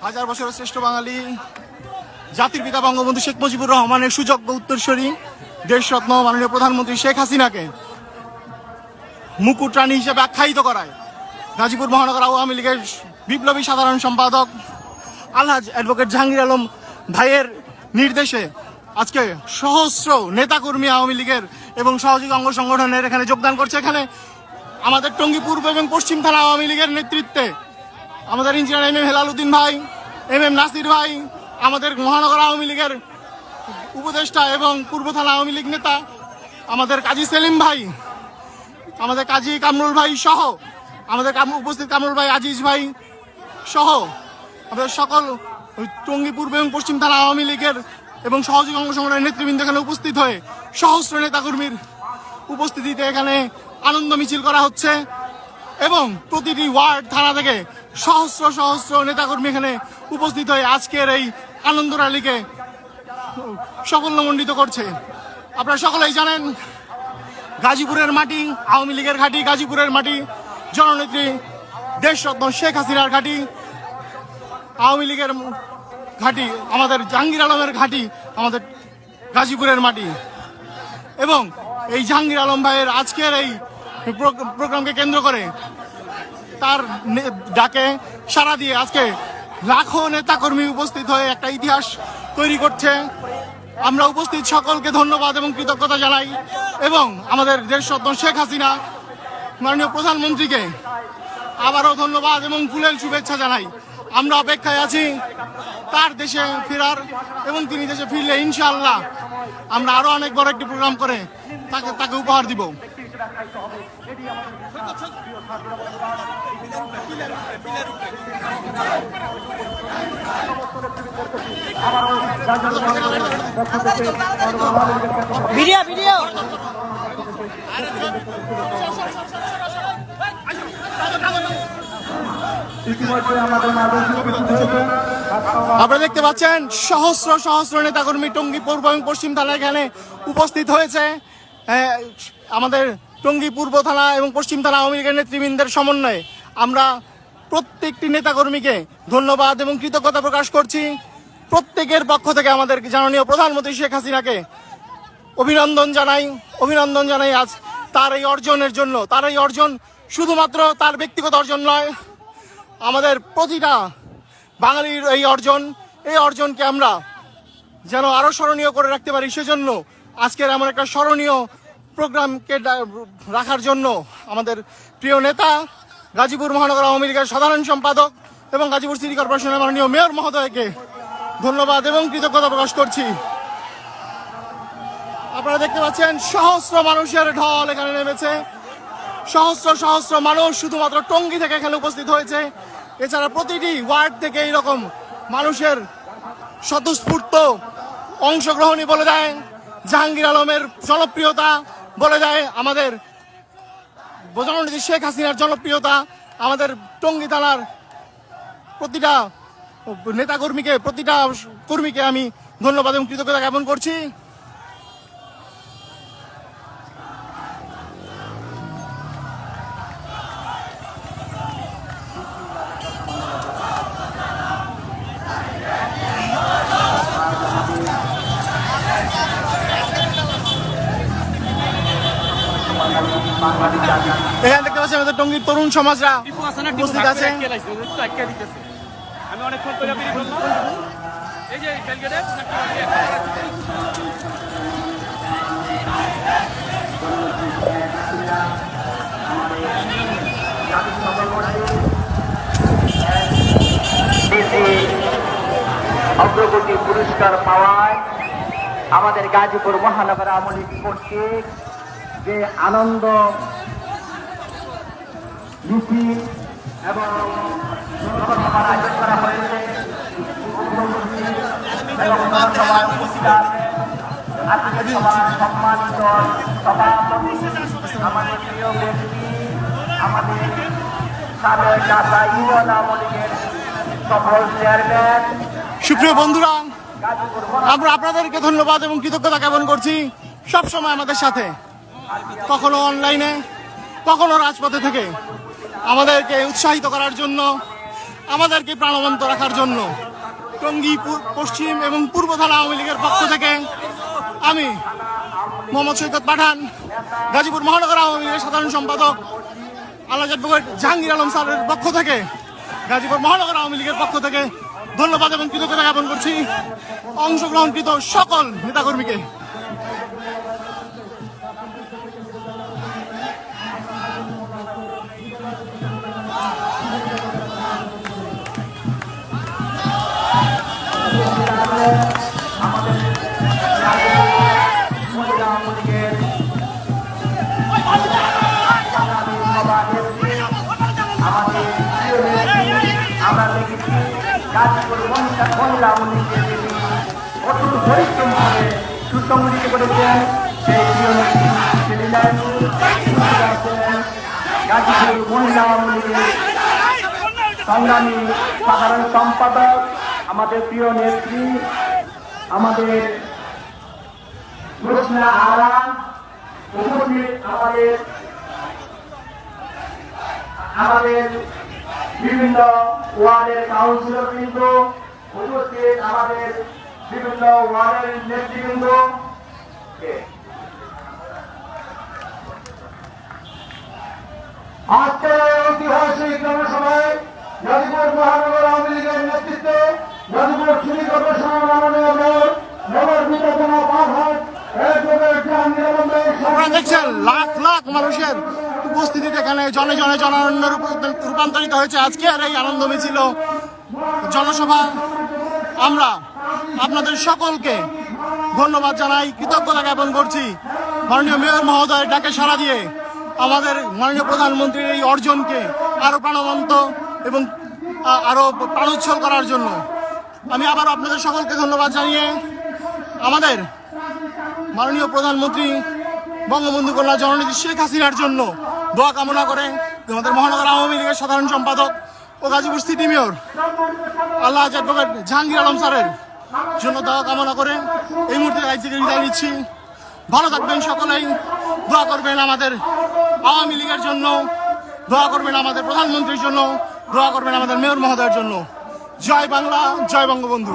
হাজার বছরের শ্রেষ্ঠ বাঙালি, জাতির পিতা বঙ্গবন্ধু শেখ মুজিবুর রহমানের সুযোগ্য উত্তরসূরি, দেশরত্ন মাননীয় প্রধানমন্ত্রী শেখ হাসিনাকে মুকুট রানী হিসেবে আখ্যায়িত করায় গাজীপুর মহানগর আওয়ামী লীগের বিপ্লবী সাধারণ সম্পাদক আলহাজ অ্যাডভোকেট জাহাঙ্গীর আলম ভাইয়ের নির্দেশে আজকে সহস্র নেতাকর্মী আওয়ামী লীগের এবং সহযোগী অঙ্গ সংগঠনের এখানে যোগদান করছে। এখানে আমাদের টঙ্গী পূর্ব এবং পশ্চিম থানা আওয়ামী লীগের নেতৃত্বে আমাদের engineer M M Helal Uddin ভাই, এম এম নাসির ভাই, আমাদের মহানগর আওয়ামী লীগের উপদেষ্টা এবং পূর্ব থানা আওয়ামী লীগ নেতা আমাদের কাজী সেলিম ভাই, আমাদের কাজী কামরুল ভাই সহ আমাদের উপস্থিত কামরুল ভাই, আজিজ ভাই সহ আমাদের সকল টঙ্গী পূর্ব এবং পশ্চিম থানা আওয়ামী লীগের এবং সহযোগী অঙ্গ সংগঠনের নেতৃবৃন্দ এখানে উপস্থিত হয়ে সহস্র নেতাকর্মীর উপস্থিতিতে এখানে আনন্দ মিছিল করা হচ্ছে এবং প্রতিটি ওয়ার্ড থানা থেকে সহস্র সহস্র নেতাকর্মী এখানে উপস্থিত হয়ে আজকের এই আনন্দ র্যালিকে সাফল্যমণ্ডিত করছে। আপনারা সকলেই জানেন গাজীপুরের মাটি আওয়ামী লীগের ঘাঁটি, গাজীপুরের মাটি জননেত্রী দেশরত্ন শেখ হাসিনার ঘাঁটি, আওয়ামী লীগের ঘাঁটি আমাদের জাহাঙ্গীর আলমের ঘাঁটি আমাদের গাজীপুরের মাটি। এবং এই জাহাঙ্গীর আলম ভাইয়ের আজকের এই প্রোগ্রামকে কেন্দ্র করে তার ডাকে সাড়া দিয়ে আজকে লাখো নেতাকর্মী উপস্থিত হয়ে একটা ইতিহাস তৈরি করছে। আমরা উপস্থিত সকলকে ধন্যবাদ এবং কৃতজ্ঞতা জানাই এবং আমাদের দেশরত্ন শেখ হাসিনা মাননীয় প্রধানমন্ত্রীকে আবারও ধন্যবাদ এবং ফুলেল শুভেচ্ছা জানাই। আমরা অপেক্ষায় আছি তার দেশে ফেরার এবং তিনি দেশে ফিরলে ইনশাআল্লাহ আমরা আরো অনেক বড় একটি প্রোগ্রাম করে তাকে উপহার দিব। ভিডিও আপনারা দেখতে পাচ্ছেন সহস্র সহস্র নেতাকর্মী টঙ্গী পূর্ব এবং পশ্চিম থানা এখানে উপস্থিত হয়েছে। আমাদের টঙ্গী পূর্ব থানা এবং পশ্চিম থানা আওয়ামী লীগের নেতৃবৃন্দের সমন্বয়ে আমরা প্রত্যেকটি নেতাকর্মীকে ধন্যবাদ এবং কৃতজ্ঞতা প্রকাশ করছি। প্রত্যেকের পক্ষ থেকে আমাদের মাননীয় প্রধানমন্ত্রী শেখ হাসিনাকে অভিনন্দন জানাই আজ তার এই অর্জনের জন্য। তার এই অর্জন শুধুমাত্র তার ব্যক্তিগত অর্জন নয়, আমাদের প্রতিটা বাঙালির এই অর্জনকে আমরা যেন আরো স্মরণীয় করে রাখতে পারি, সেজন্য আজকের এমন একটা স্মরণীয় প্রোগ্রামকে রাখার জন্য আমাদের প্রিয় নেতা গাজীপুর মহানগর আওয়ামী লীগের সাধারণ সম্পাদক এবং গাজীপুর সিটি কর্পোরেশনের মাননীয় মেয়র মহোদয়কে ধন্যবাদ এবং কৃতজ্ঞতা প্রকাশ করছি। আপনারা দেখতে পাচ্ছেন সহস্র মানুষের ঢল এখানে নেমেছে, সহস্র সহস্র মানুষ শুধুমাত্র টঙ্গী থেকে এখানে উপস্থিত হয়েছে। এছাড়া প্রতিটি ওয়ার্ড থেকে এইরকম মানুষের স্বতঃস্ফূর্ত অংশগ্রহণই বলে দেয় জাহাঙ্গীর আলমের জনপ্রিয়তা, বলে দেয় আমাদের প্রধানমন্ত্রী শেখ হাসিনার জনপ্রিয়তা। আমাদের টঙ্গী থানার প্রতিটা নেতাকর্মীকে, প্রতিটা কর্মীকে আমি ধন্যবাদ এবং কৃতজ্ঞতা জ্ঞাপন করছি। এখানে দেখতে পাচ্ছি আমাদের টঙ্গীর তরুণ সমাজরা উপস্থিত আছে। অগ্রগতি পুরস্কার পাওয়ায় আমাদের গাজীপুর মহানগর আওয়ামী লীগ কর্তৃক যে আনন্দ মিছিল এবং জনসভার আয়োজন করা হয়েছে এবং জনসভার উপস্থিত আজকের সভার সম্মানিত সভাপতি আমাদের প্রিয় ব্যক্তি, আমাদের সাবেক ঢাকা ইউনিয়ন আওয়ামী লীগের সফল চেয়ারম্যান। সুপ্রিয় বন্ধুরা, আমরা আপনাদেরকে ধন্যবাদ এবং কৃতজ্ঞতা জ্ঞাপন করছি সবসময় আমাদের সাথে, কখনো অনলাইনে, কখনো রাজপথে থেকে আমাদেরকে উৎসাহিত করার জন্য, আমাদেরকে প্রাণবন্ত রাখার জন্য টঙ্গী পশ্চিম এবং পূর্ব থানা আওয়ামী লীগের পক্ষ থেকে আমি মোহাম্মদ সৈকত পাঠান, গাজীপুর মহানগর আওয়ামী লীগের সাধারণ সম্পাদক আলহাজ অ্যাডভোকেট জাহাঙ্গীর আলম স্যারের পক্ষ থেকে, গাজীপুর মহানগর আওয়ামী লীগের পক্ষ থেকে ধন্যবাদ এবং কৃতজ্ঞতা জ্ঞাপন করছি অংশগ্রহণকৃত সকল নেতাকর্মীকে। আমরা দেখেছি গাজীপুর মহিলা মন্দিরকে তিনি অতুল পরিশ্রম করে সুসংগঠিত করেছেন। সেই প্রিয় নেত্রী গাজীপুর মহিলা মন্দিরের সংগ্রামী সাধারণ সম্পাদক, আমাদের প্রিয় নেত্রী, আমাদের রোশনা আরা, উপস্থিত আমাদের বিভিন্ন ওয়ার্ডের কাউন্সিলর বৃন্দ, উপস্থিত আমাদের বিভিন্ন ওয়ার্ডের নেতৃবৃন্দ, আজকের ঐতিহাসিক জনসভায় গাজীপুর মহানগর আওয়ামী লীগের নেতৃত্বে গাজীপুর সিটি কর্পোরেশনের মাননীয় মেয়র নগর বিধানসভা পাঁচহাট আপনারা দেখছেন লাখ লাখ মানুষের উপস্থিতিতে এখানে জনে জনে জনারণ্য রূপান্তরিত হয়েছে আজকের এই আনন্দ মিছিল জনসভা। আমরা আপনাদের সকলকে ধন্যবাদ জানাই, কৃতজ্ঞতা জ্ঞাপন করছি মাননীয় মেয়র মহোদয়ের ডাকে সাড়া দিয়ে আমাদের মাননীয় প্রধানমন্ত্রীর এই অর্জনকে আরো প্রাণবন্ত এবং আরো প্রাণোচ্ছল করার জন্য আমি আবার আপনাদের সকলকে ধন্যবাদ জানিয়ে আমাদের মাননীয় প্রধানমন্ত্রী বঙ্গবন্ধু কন্যা জননেত্রী শেখ হাসিনার জন্য দোয়া কামনা করে আমাদের মহানগর আওয়ামী লীগের সাধারণ সম্পাদক ও গাজীপুর সিটি মেয়র আলহাজ অ্যাডভোকেট জাহাঙ্গীর আলম স্যারের জন্য দোয়া কামনা করে এই মুহূর্তে দায়িত্ব থেকে বিদায় নিচ্ছি। ভালো থাকবেন সকলেই, দোয়া করবেন আমাদের আওয়ামী লীগের জন্য, দোয়া করবেন আমাদের প্রধানমন্ত্রীর জন্য, দোয়া করবেন আমাদের মেয়র মহোদয়ের জন্য। জয় বাংলা, জয় বঙ্গবন্ধু।